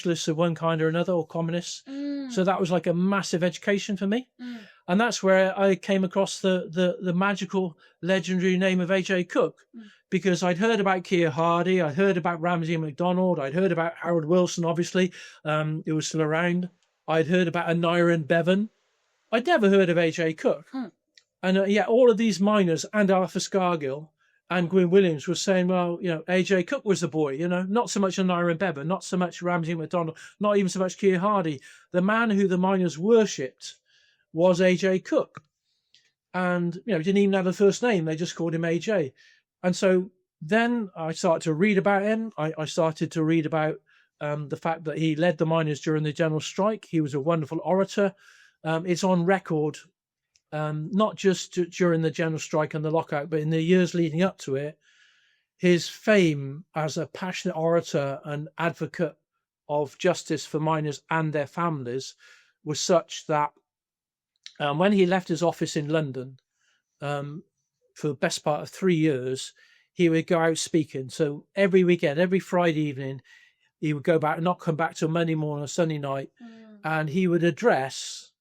socialists of one kind or another, or communists. So that was like a massive education for me. And that's where I came across the magical, legendary name of A.J. Cook, because I'd heard about Keir Hardie, I'd heard about Ramsay MacDonald, I'd heard about Harold Wilson, obviously, it was still around. I'd heard about Aneurin Bevan. I'd never heard of A.J. Cook. And yet all of these miners and Arthur Scargill and Gwyn Williams were saying, well, A.J. Cook was the boy, not so much Aneurin Bevan, not so much Ramsay MacDonald, not even so much Keir Hardie. The man who the miners worshipped was A.J. Cook. And, he didn't even have a first name. They just called him A.J. And so then I started to read about him. I started to read about the fact that he led the miners during the general strike. He was a wonderful orator. It's on record, not just during the general strike and the lockout, but in the years leading up to it. His fame as a passionate orator and advocate of justice for miners and their families was such that when he left his office in London, for the best part of 3 years, he would go out speaking. So every weekend, every Friday evening, he would go back and not come back till Monday morning or Sunday night. And he would address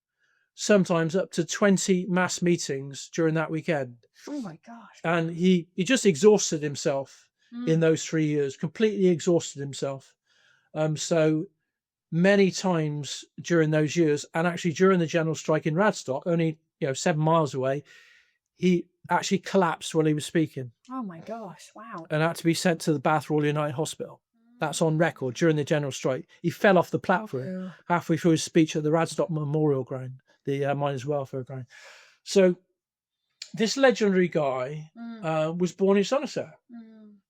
sometimes up to 20 mass meetings during that weekend. Oh my gosh. And he just exhausted himself in those 3 years, completely exhausted himself. So many times during those years, and actually during the general strike in Radstock, only 7 miles away, he actually collapsed while he was speaking. Oh my gosh! Wow! And had to be sent to the Bath Royal United Hospital. That's on record during the general strike. He fell off the platform halfway through his speech at the Radstock Memorial Ground, the Miners' Welfare Ground. So this legendary guy was born in Somerset.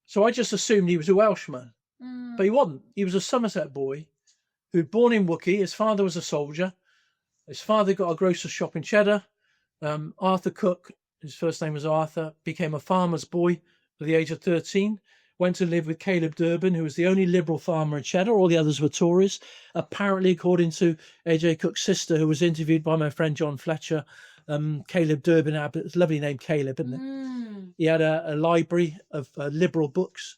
So I just assumed he was a Welshman, but he wasn't. He was a Somerset boy who'd born in Wookey. His father was a soldier. His father got a grocer's shop in Cheddar. Arthur Cook, his first name was Arthur, became a farmer's boy at the age of 13, went to live with Caleb Durbin, who was the only liberal farmer in Cheddar. All the others were Tories. Apparently, according to A.J. Cook's sister, who was interviewed by my friend John Fletcher, Caleb Durbin had a lovely name, Caleb, isn't it? He had a library of liberal books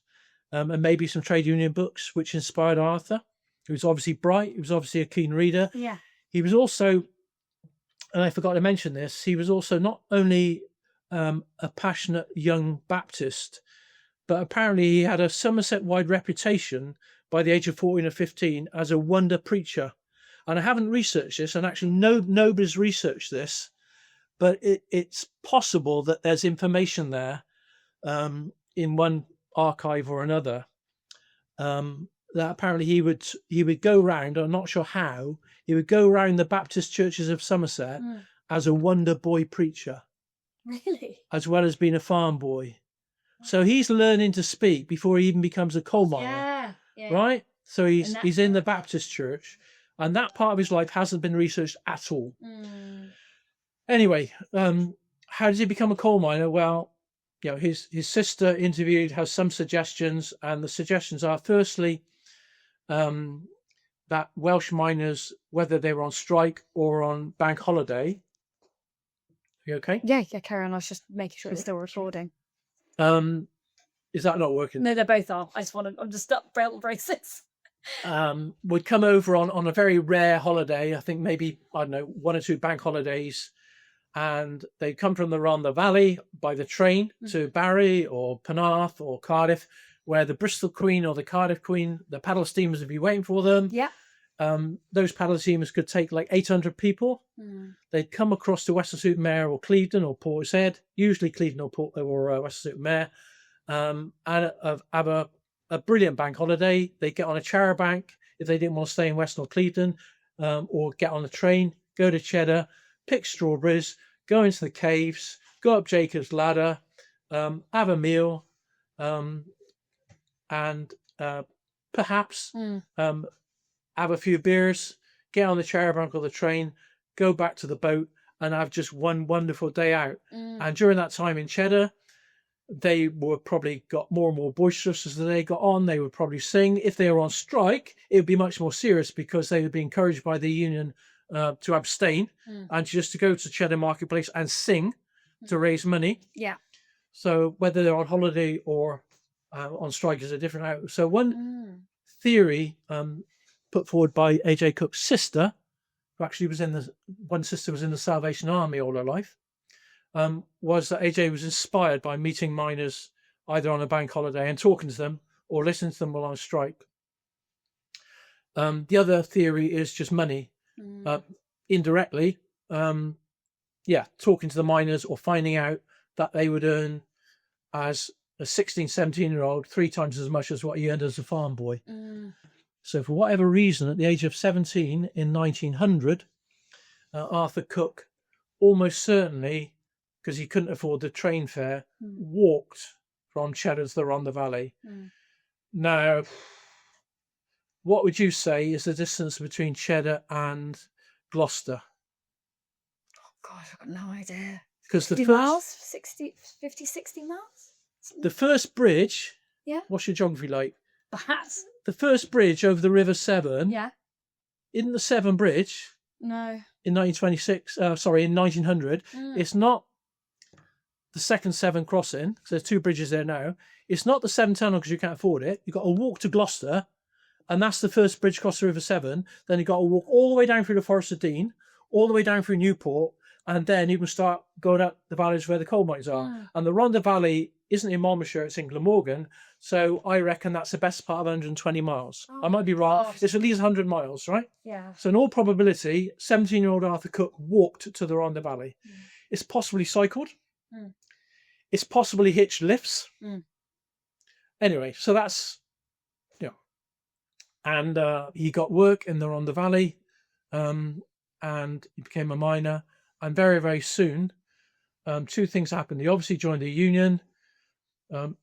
and maybe some trade union books, which inspired Arthur. He was obviously bright. He was obviously a keen reader. Yeah. He was also, and I forgot to mention this, he was also not only a passionate young Baptist, but apparently he had a Somerset-wide reputation by the age of 14 or 15 as a wonder preacher. And I haven't researched this, and actually nobody's researched this, but it's possible that there's information there in one archive or another, that apparently he would go round, I'm not sure how, he would go round the Baptist churches of Somerset as a wonder boy preacher. Really? As well as being a farm boy. So he's learning to speak before he even becomes a coal miner. Yeah. Right? So he's in the Baptist church, and that part of his life hasn't been researched at all. Anyway, how did he become a coal miner? Well, his sister interviewed has some suggestions, and the suggestions are, firstly, that Welsh miners, whether they were on strike or on bank holiday. You okay? Yeah, carry on. I was just making sure it's still recording. Is that not working? No, they both are. I'm just up braces. Would come over on a very rare holiday. I think maybe, I don't know, 1 or 2 bank holidays. And they'd come from the Rhondda Valley by the train to Barry or Penarth or Cardiff, where the Bristol Queen or the Cardiff Queen, the paddle steamers would be waiting for them. Yeah. Those paddle steamers could take like 800 people. They'd come across to Weston-super-Mare or Clevedon or Portishead, usually Clevedon or Weston-super-Mare, and have a brilliant bank holiday. They'd get on a charabanc if they didn't want to stay in Weston or Clevedon, or get on a train, go to Cheddar, pick strawberries, go into the caves, go up Jacob's Ladder, have a meal, and perhaps have a few beers, get on the charabanc or the train, go back to the boat, and have just one wonderful day out. And during that time in Cheddar, they were probably got more and more boisterous as the day got on. They would probably sing. If they were on strike, it would be much more serious, because they would be encouraged by the union to abstain and just to go to Cheddar Marketplace and sing to raise money. Yeah. So whether they're on holiday or on strike is a different out. So one theory put forward by A.J. Cook's sister, who actually was one sister was in the Salvation Army all her life, was that A.J. was inspired by meeting miners either on a bank holiday and talking to them or listening to them while on strike. The other theory is just money. Indirectly, talking to the miners or finding out that they would earn as a 16, 17-year-old 3 times as much as what he earned as a farm boy. So for whatever reason, at the age of 17 in 1900, Arthur Cook almost certainly, because he couldn't afford the train fare, walked from Cheddar to the Rhondda Valley. Now, what would you say is the distance between Cheddar and Gloucester? Oh gosh, I've got no idea. Because 50 miles? 60 miles? The first bridge, Yeah. What's your geography like? Perhaps. The first bridge over the River Severn, Yeah. in the Severn Bridge, No. in 1900, it's not the second Severn crossing, because there's 2 bridges there now. It's not the Severn Tunnel because you can't afford it. You've got to walk to Gloucester, and that's the first bridge across the River Severn. Then you've got to walk all the way down through the Forest of Dean, all the way down through Newport, and then you can start going up the valleys where the coal mines are. And the Rhondda Valley isn't in Monmouthshire, it's in Glamorgan. So I reckon that's the best part of 120 miles. I might be wrong. gosh. It's at least 100 miles, right? Yeah. So in all probability, 17-year-old Arthur Cook walked to the Rhondda Valley. It's possibly cycled. It's possibly hitched lifts. Anyway, so that's, and he got work in the Rhondda Valley, and he became a miner. And very, very soon, 2 things happened. He obviously joined the union.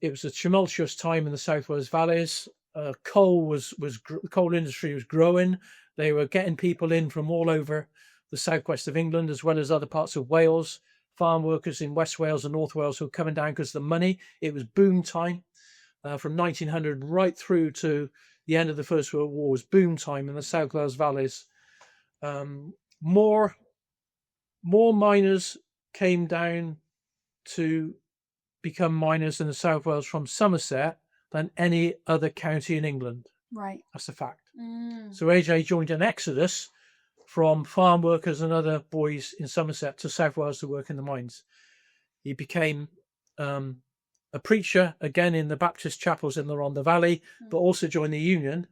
It was a tumultuous time in the South Wales valleys. The coal industry was growing. They were getting people in from all over the southwest of England, as well as other parts of Wales. Farm workers in West Wales and North Wales who were coming down because of the money. It was boom time. From 1900 right through to the end of the First World War was boom time in the South Wales valleys. More miners came down to become miners in the South Wales from Somerset than any other county in England. Right. That's a fact. So AJ joined an exodus from farm workers and other boys in Somerset to South Wales to work in the mines. He became a preacher, again in the Baptist chapels in the Rhondda Valley, but also joined the union,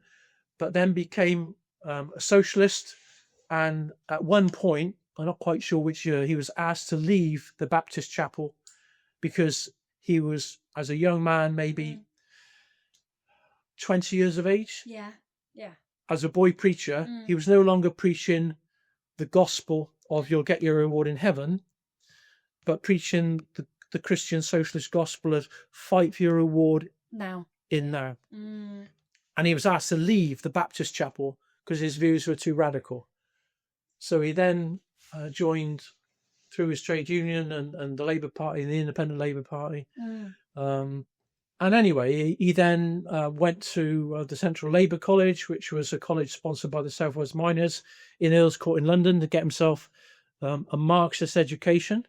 but then became a socialist. And at one point, I'm not quite sure which year, he was asked to leave the Baptist chapel because he was, as a young man, maybe 20 years of age. Yeah. As a boy preacher, he was no longer preaching the gospel of you'll get your reward in heaven, but preaching the Christian socialist gospel of fight for your reward now. And he was asked to leave the Baptist chapel because his views were too radical. So he then joined through his trade union and the Labour Party, the Independent Labour Party. And anyway, he then went to the Central Labour College, which was a college sponsored by the South Wales Miners in Earl's Court in London, to get himself a Marxist education.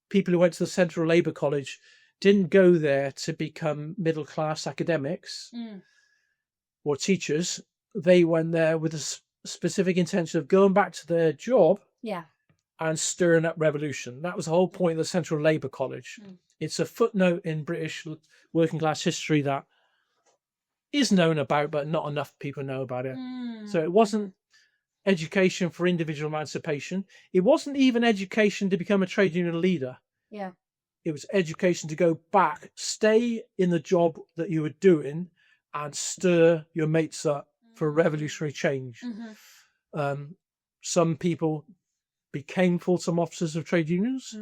People who went to the Central Labour College didn't go there to become middle-class academics or teachers. They went there with a specific intention of going back to their job and stirring up revolution. That was the whole point of the Central Labour College. It's a footnote in British working class history that is known about, but not enough people know about it. So it wasn't education for individual emancipation. It wasn't even education to become a trade union leader. It was education to go back, stay in the job that you were doing and stir your mates up for revolutionary change. Some people became full-time officers of trade unions.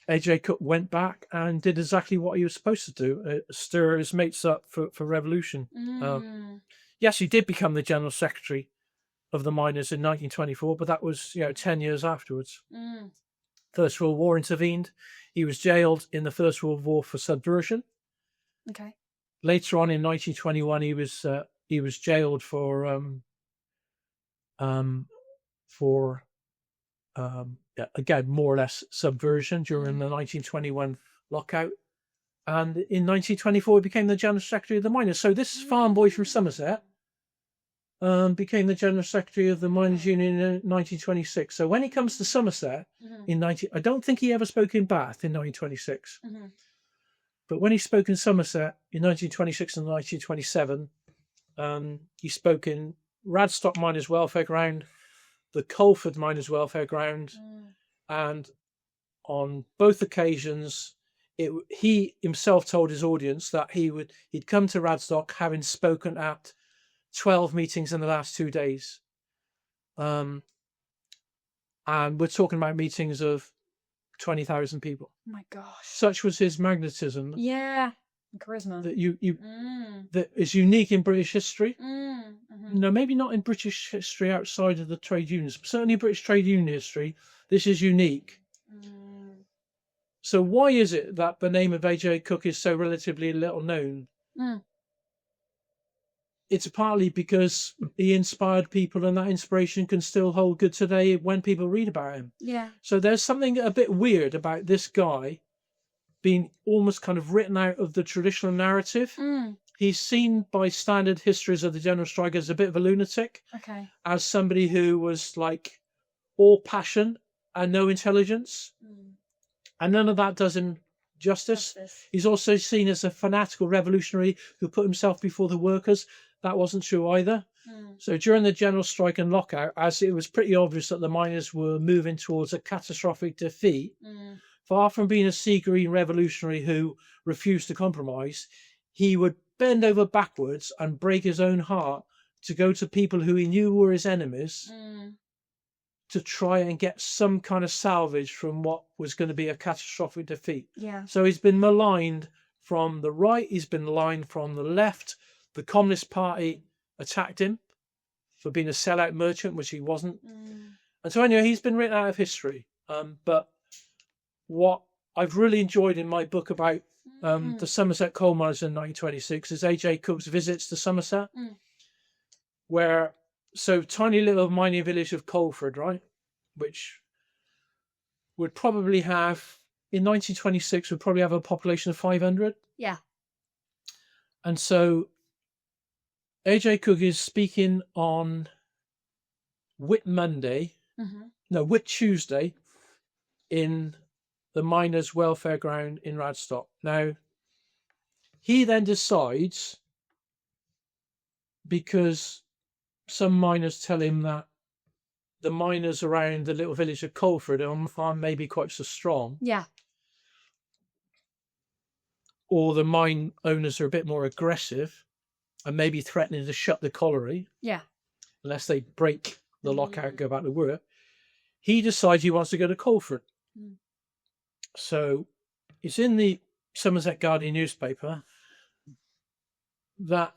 AJ Cook went back and did exactly what he was supposed to do, stir his mates up for revolution. Yes, he did become the General Secretary of the miners in 1924, but that was 10 years afterwards. First World War intervened. He was jailed in the First World War for subversion. Later on in 1921, he was jailed for again, more or less subversion during the 1921 lockout. And in 1924, he became the General Secretary of the Miners. So this farm boy from Somerset became the General Secretary of the Miners' Union in 1926. So when he comes to Somerset I don't think he ever spoke in Bath in 1926. But when he spoke in Somerset in 1926 and 1927, he spoke in Radstock Miners' Welfare Ground, the Colford Miners' Welfare Ground, and on both occasions, he himself told his audience that he'd come to Radstock having spoken at 12 meetings in the last 2 days. And we're talking about meetings of 20,000 people. Oh my gosh. Such was his magnetism. Yeah. Charisma. That that is unique in British history. No, maybe not in British history outside of the trade unions, but certainly in British trade union history, this is unique. So why is it that the name of A.J. Cook is so relatively little known? It's partly because he inspired people, and that inspiration can still hold good today when people read about him. Yeah. So there's something a bit weird about this guy being almost kind of written out of the traditional narrative. He's seen by standard histories of the general strike as a bit of a lunatic, as somebody who was like all passion and no intelligence. And none of that does him justice. He's also seen as a fanatical revolutionary who put himself before the workers. That wasn't true either. So during the general strike and lockout, as it was pretty obvious that the miners were moving towards a catastrophic defeat, far from being a sea green revolutionary who refused to compromise, he would bend over backwards and break his own heart to go to people who he knew were his enemies to try and get some kind of salvage from what was going to be a catastrophic defeat. So he's been maligned from the right, he's been maligned from the left. The Communist Party attacked him for being a sellout merchant, which he wasn't. And so anyway, he's been written out of history. But what I've really enjoyed in my book about the Somerset coal miners in 1926 is A.J. Cook's visits to Somerset, where, so tiny little mining village of Colford, right, which would probably have, in 1926, would probably have a population of 500. Yeah. And so A.J. Cook is speaking on Whit Tuesday in the Miners' Welfare Ground in Radstock. Now, he then decides, because some miners tell him that the miners around the little village of Colford are maybe quite so strong. Yeah. Or the mine owners are a bit more aggressive and maybe threatening to shut the colliery. Yeah. Unless they break the lockout and go back to work. He decides he wants to go to Colford. So it's in the Somerset Guardian newspaper that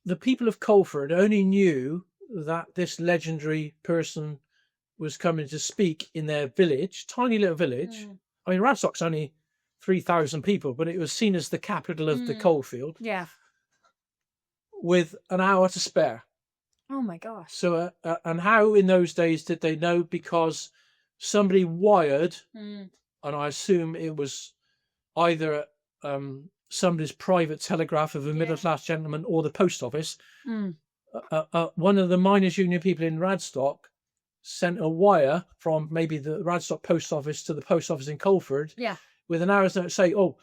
the people of Colford only knew that this legendary person was coming to speak in their village, tiny little village. I mean, Radstock's only 3,000 people, but it was seen as the capital of the coalfield. Yeah. With an hour to spare. Oh my gosh. So, and how in those days did they know? Because somebody wired, and I assume it was either somebody's private telegraph of a middle-class gentleman or the post office. One of the miners' union people in Radstock sent a wire from maybe the Radstock post office to the post office in Colford. Yeah. With an hour's notice, say, "Oh,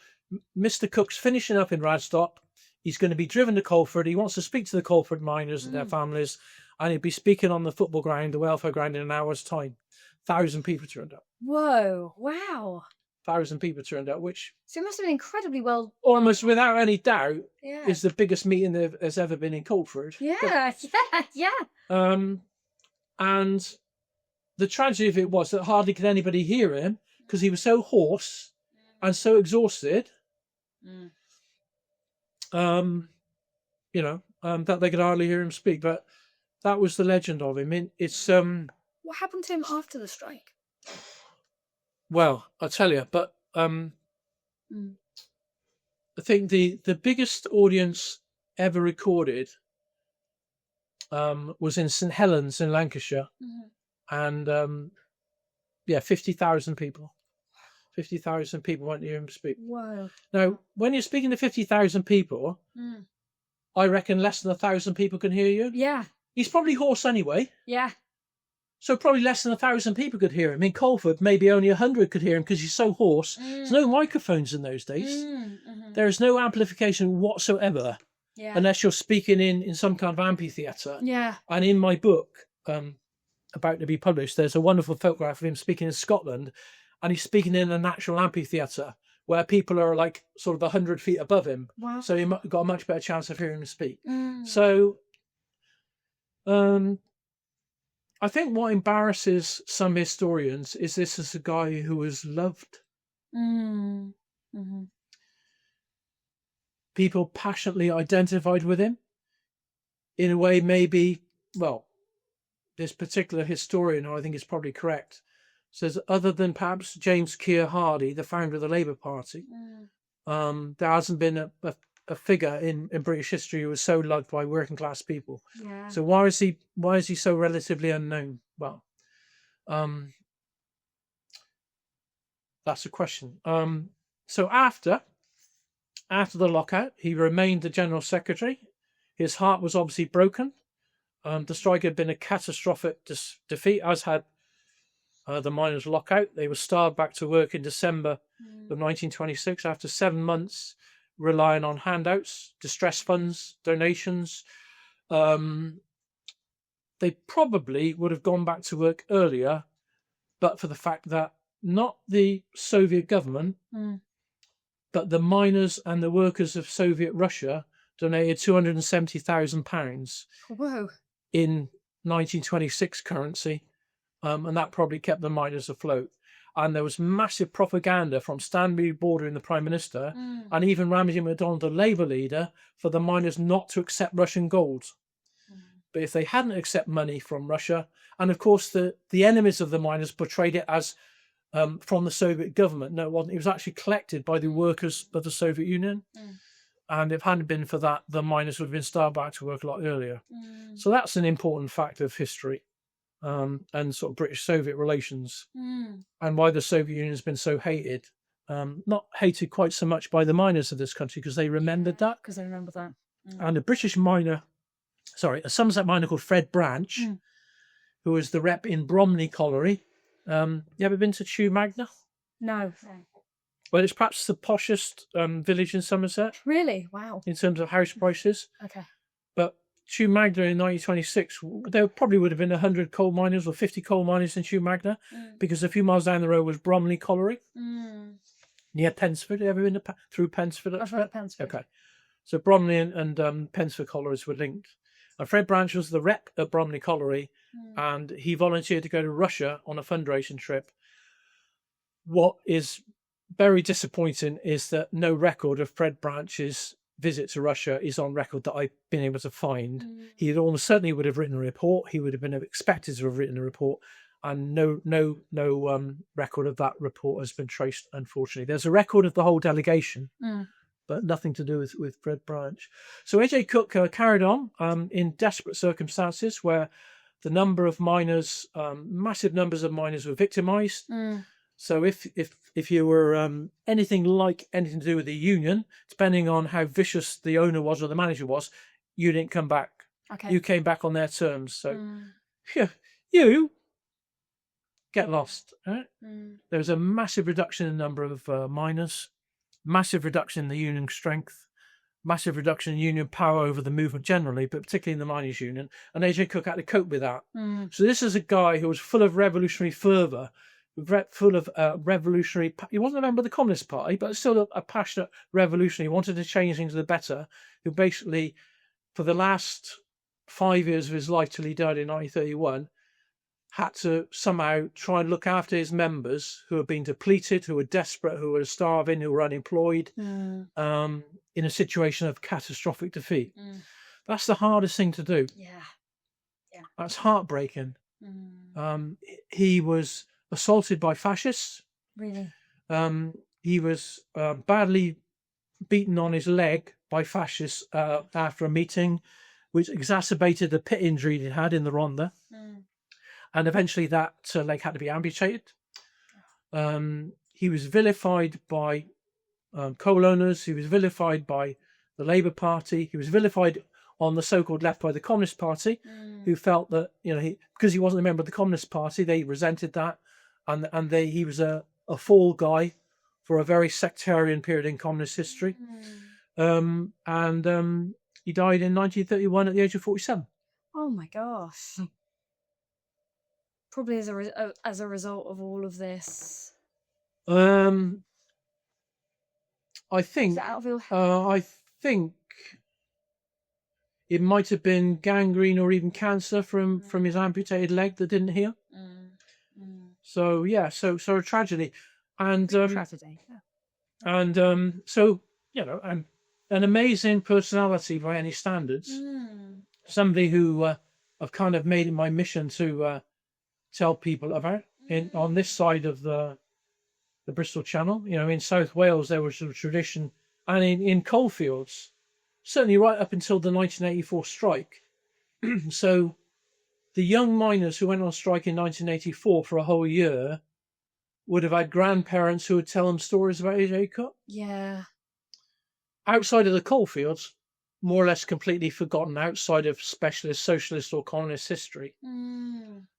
Mr. Cook's finishing up in Radstock. He's going to be driven to Colford. He wants to speak to the Colford miners and their families, and he'll be speaking on the football ground, the welfare ground, in an hour's time." 1,000 people turned up. Whoa! Wow. 1,000 people turned up, which So it must have been incredibly well. almost without any doubt Yeah. is the biggest meeting there has ever been in Colford. Yeah. Yeah. And the tragedy of it was that hardly could anybody hear him because he was so hoarse and so exhausted. That they could hardly hear him speak. But that was the legend of him. It's What happened to him after the strike? well, I'll tell you. But I think the biggest audience ever recorded was in St Helens in Lancashire, and 50,000 people. 50,000 people went to hear him speak. Whoa. Now, when you're speaking to 50,000 people, I reckon less than 1,000 people can hear you. Yeah. he's probably hoarse anyway. Yeah. So probably less than 1,000 people could hear him. In Colford, maybe only 100 could hear him because he's so hoarse. There's no microphones in those days. There is no amplification whatsoever, unless you're speaking in some kind of amphitheatre. Yeah. And in my book, about to be published, there's a wonderful photograph of him speaking in Scotland, and he's speaking in a natural amphitheatre where people are like sort of 100 feet above him. Wow. So you've got a much better chance of hearing him speak. So I think what embarrasses some historians is this is a guy who was loved. People passionately identified with him in a way maybe, well, this particular historian, who I think is probably correct, says other than perhaps James Keir Hardie, the founder of the Labour Party, there hasn't been a figure in British history who was so loved by working class people. Yeah. So why is he so relatively unknown? Well, that's a question. So after the lockout, he remained the General Secretary. His heart was obviously broken. The strike had been a catastrophic defeat, as had the miners' lockout. They were starved back to work in December of 1926 after 7 months relying on handouts, distress funds, donations. They probably would have gone back to work earlier, but for the fact that not the Soviet government, but the miners and the workers of Soviet Russia donated £270,000 in 1926 currency, and that probably kept the miners afloat. And there was massive propaganda from Stanley Bordering, the Prime Minister, and even Ramsay MacDonald, the Labour leader, for the miners not to accept Russian gold. But if they hadn't accepted money from Russia, and of course the enemies of the miners portrayed it as from the Soviet government. No, it wasn't. It was actually collected by the workers of the Soviet Union. And if it hadn't been for that, the miners would have been starved back to work a lot earlier. So that's an important fact of history. And sort of British-Soviet relations, and why the Soviet Union has been so hated. Not hated quite so much by the miners of this country because they remembered that. Because I remember that. And a Somerset miner called Fred Branch, who was the rep in Bromley Colliery. You ever been to Chew Magna? No. Well, it's perhaps the poshest village in Somerset. Really? Wow. In terms of house prices. Okay. But Chew Magna in 1926, there probably would have been 100 coal miners or 50 coal miners in Chew Magna, because a few miles down the road was Bromley Colliery, near Pensford. Have you ever been through Pensford? I've heard Pensford. Okay. So Bromley and Pensford collieries were linked. And Fred Branch was the rep at Bromley Colliery, and he volunteered to go to Russia on a fundraising trip. What is very disappointing is that no record of Fred Branch's visit to Russia is on record that I've been able to find. He almost certainly would have written a report. He would have been expected to have written a report, and no record of that report has been traced, unfortunately. There's a record of the whole delegation, but nothing to do with Fred Branch. So A.J. Cook carried on in desperate circumstances where the number of miners, massive numbers of miners, were victimised. So if you were anything to do with the union, depending on how vicious the owner was or the manager was, you didn't come back. Okay. You came back on their terms. So you get lost. Right? There was a massive reduction in the number of miners, massive reduction in the union strength, massive reduction in union power over the movement generally, but particularly in the miners' union. And A.J. Cook had to cope with that. So this is a guy who was full of revolutionary fervour, full of revolutionary. He wasn't a member of the Communist Party, but still a passionate revolutionary. He wanted to change things for the better. Who basically, for the last 5 years of his life till he died in 1931, had to somehow try and look after his members who had been depleted, who were desperate, who were starving, who were unemployed, in a situation of catastrophic defeat. That's the hardest thing to do. Yeah. That's heartbreaking. He was assaulted by fascists. Really? He was badly beaten on his leg by fascists after a meeting, which exacerbated the pit injury he had in the Ronda. And eventually that leg had to be amputated. He was vilified by coal owners. He was vilified by the Labour Party. He was vilified on the so-called left by the Communist Party, who felt that, you know, because he wasn't a member of the Communist Party, they resented that, and he was a fall guy for a very sectarian period in communist history. He died in 1931 at the age of 47. Oh my gosh. Probably as a result of all of this. I think Is that out of your... I think it might have been gangrene or even cancer from his amputated leg that didn't heal. So yeah, so a tragedy, and tragedy. Yeah. and so, you know, an amazing personality by any standards. Somebody who I've kind of made it my mission to tell people about on this side of the Bristol Channel. You know, in South Wales there was a tradition, and in coalfields, certainly right up until the 1984 strike. So the young miners who went on strike in 1984 for a whole year would have had grandparents who would tell them stories about A.J. Cook. Yeah. Outside of the coalfields, more or less completely forgotten outside of specialist, socialist or communist history.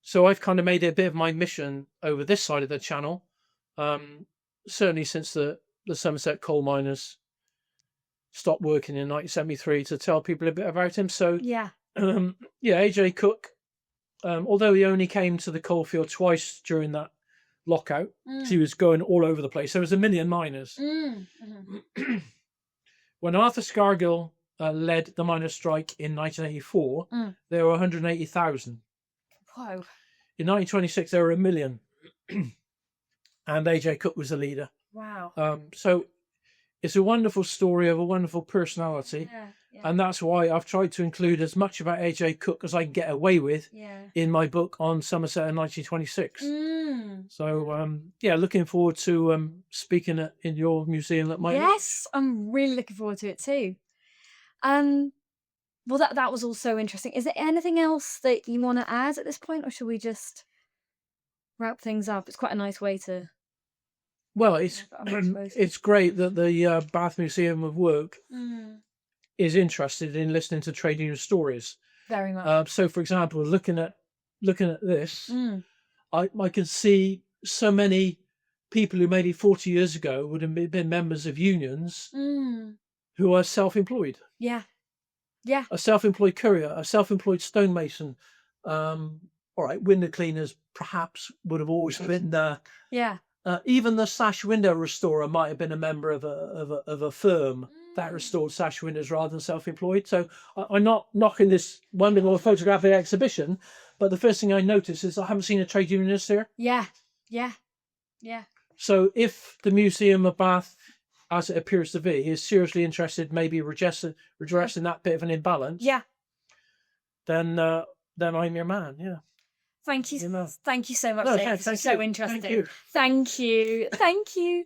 So I've kind of made it a bit of my mission over this side of the channel, certainly since the Somerset coal miners stopped working in 1973, to tell people a bit about him. So Yeah. A.J. Cook, although he only came to the coalfield twice during that lockout, he was going all over the place. There was a million miners. When Arthur Scargill led the miners' strike in 1984, there were 180,000. Whoa. In 1926, there were 1 million. And A.J. Cook was the leader. Wow. So it's a wonderful story of a wonderful personality. Yeah. And that's why I've tried to include as much about A.J. Cook as I can get away with in my book on Somerset in 1926. So, looking forward to speaking in your museum at my... Yes, I'm really looking forward to it too. Well, that was also interesting. Is there anything else that you want to add at this point, or should we just wrap things up? It's quite a nice way to... Well, it's great that the Bath Museum of Work is interested in listening to trade union stories. Very much. So, for example, looking at this, I can see so many people who maybe 40 years ago would have been members of unions who are self-employed. Yeah. Yeah. A self-employed courier, a self-employed stonemason. All right, window cleaners perhaps would have always been yeah. Even the sash window restorer might have been a member of a firm that restored sash windows rather than self-employed. So I'm not knocking this wonderful photographic exhibition, but the first thing I notice is I haven't seen a trade unionist here. Yeah. Yeah. Yeah. So if the Museum of Bath, as it appears to be, is seriously interested, maybe redressing that bit of an imbalance, then I'm your man. Yeah. Thank you. You know. Thank you so much, No, Dick. This was so interesting. Thank you. Thank you. Thank you.